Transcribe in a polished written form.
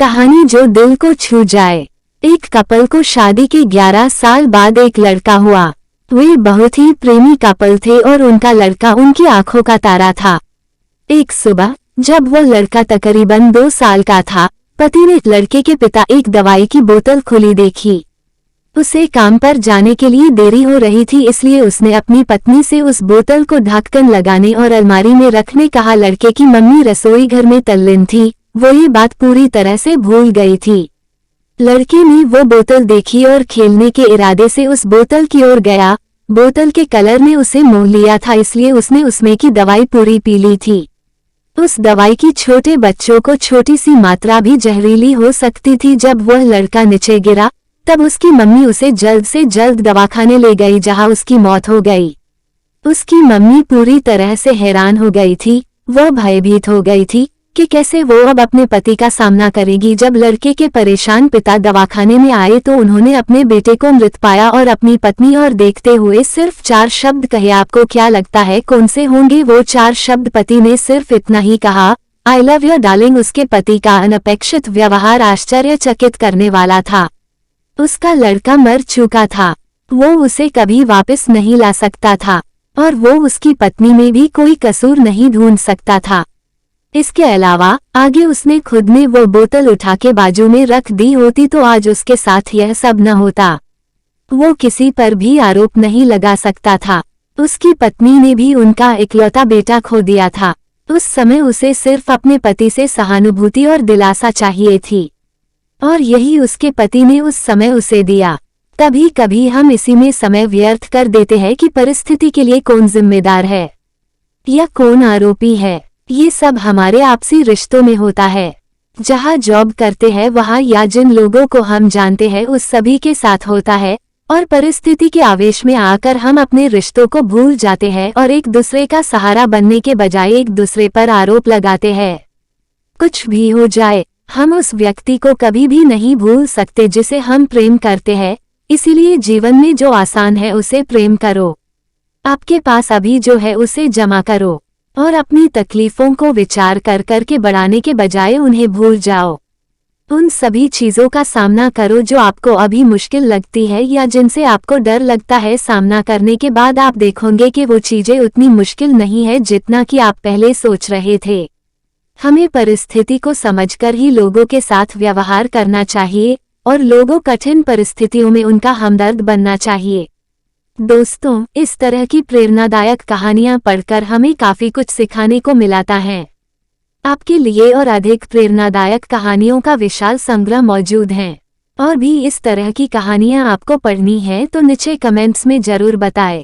कहानी जो दिल को छू जाए। एक कपल को शादी के 11 साल बाद एक लड़का हुआ। वे बहुत ही प्रेमी कपल थे और उनका लड़का उनकी आंखों का तारा था। एक सुबह जब वह लड़का तकरीबन 2 साल का था, पति ने लड़के के पिता एक दवाई की बोतल खुली देखी। उसे काम पर जाने के लिए देरी हो रही थी, इसलिए उसने अपनी पत्नी से उस बोतल को ढक्कन लगाने और अलमारी में रखने कहा। लड़के की मम्मी रसोई घर में तल्लीन थी, वो ये बात पूरी तरह से भूल गई थी। लड़के ने वो बोतल देखी और खेलने के इरादे से उस बोतल की ओर गया। बोतल के कलर ने उसे मोह लिया था, इसलिए उसने उसमें की दवाई पूरी पी ली थी। उस दवाई की छोटे बच्चों को छोटी सी मात्रा भी जहरीली हो सकती थी। जब वह लड़का नीचे गिरा तब उसकी मम्मी उसे जल्द से जल्द दवाखाने ले गई, जहां उसकी मौत हो गई। उसकी मम्मी पूरी तरह से हैरान हो गई थी। वह भयभीत हो गई थी कि कैसे वो अब अपने पति का सामना करेगी। जब लड़के के परेशान पिता दवाखाने में आए तो उन्होंने अपने बेटे को मृत पाया और अपनी पत्नी और देखते हुए सिर्फ 4 शब्द कहे। आपको क्या लगता है कौन से होंगे वो 4 शब्द? पति ने सिर्फ इतना ही कहा, आई लव यू डार्लिंग। उसके पति का अनपेक्षित व्यवहार आश्चर्यचकित करने वाला था। उसका लड़का मर चुका था, वो उसे कभी वापस नहीं ला सकता था और वो उसकी पत्नी में भी कोई कसूर नहीं ढूंढ सकता था। इसके अलावा आगे उसने खुद ने वो बोतल उठा के बाजू में रख दी होती तो आज उसके साथ यह सब न होता। वो किसी पर भी आरोप नहीं लगा सकता था। उसकी पत्नी ने भी उनका इकलौता बेटा खो दिया था। उस समय उसे सिर्फ अपने पति से सहानुभूति और दिलासा चाहिए थी और यही उसके पति ने उस समय उसे दिया। कभी कभी हम इसी में समय व्यर्थ कर देते हैं कि परिस्थिति के लिए कौन जिम्मेदार है या कौन आरोपी है। ये सब हमारे आपसी रिश्तों में होता है। जहाँ जॉब करते हैं वहाँ या जिन लोगों को हम जानते हैं उस सभी के साथ होता है और परिस्थिति के आवेश में आकर हम अपने रिश्तों को भूल जाते हैं और एक दूसरे का सहारा बनने के बजाय एक दूसरे पर आरोप लगाते हैं। कुछ भी हो जाए हम उस व्यक्ति को कभी भी नहीं भूल सकते जिसे हम प्रेम करते हैं। इसीलिए जीवन में जो आसान है उसे प्रेम करो। आपके पास अभी जो है उसे जमा करो और अपनी तकलीफों को विचार कर करके बढ़ाने के बजाय उन्हें भूल जाओ। उन सभी चीजों का सामना करो जो आपको अभी मुश्किल लगती है या जिनसे आपको डर लगता है। सामना करने के बाद आप देखोगे कि वो चीजें उतनी मुश्किल नहीं है जितना कि आप पहले सोच रहे थे। हमें परिस्थिति को समझकर ही लोगों के साथ व्यवहार करना चाहिए और लोगों कठिन परिस्थितियों में उनका हमदर्द बनना चाहिए। दोस्तों, इस तरह की प्रेरणादायक कहानियां पढ़कर हमें काफी कुछ सिखाने को मिलता है। आपके लिए और अधिक प्रेरणादायक कहानियों का विशाल संग्रह मौजूद है और भी इस तरह की कहानियां आपको पढ़नी है तो नीचे कमेंट्स में जरूर बताएं।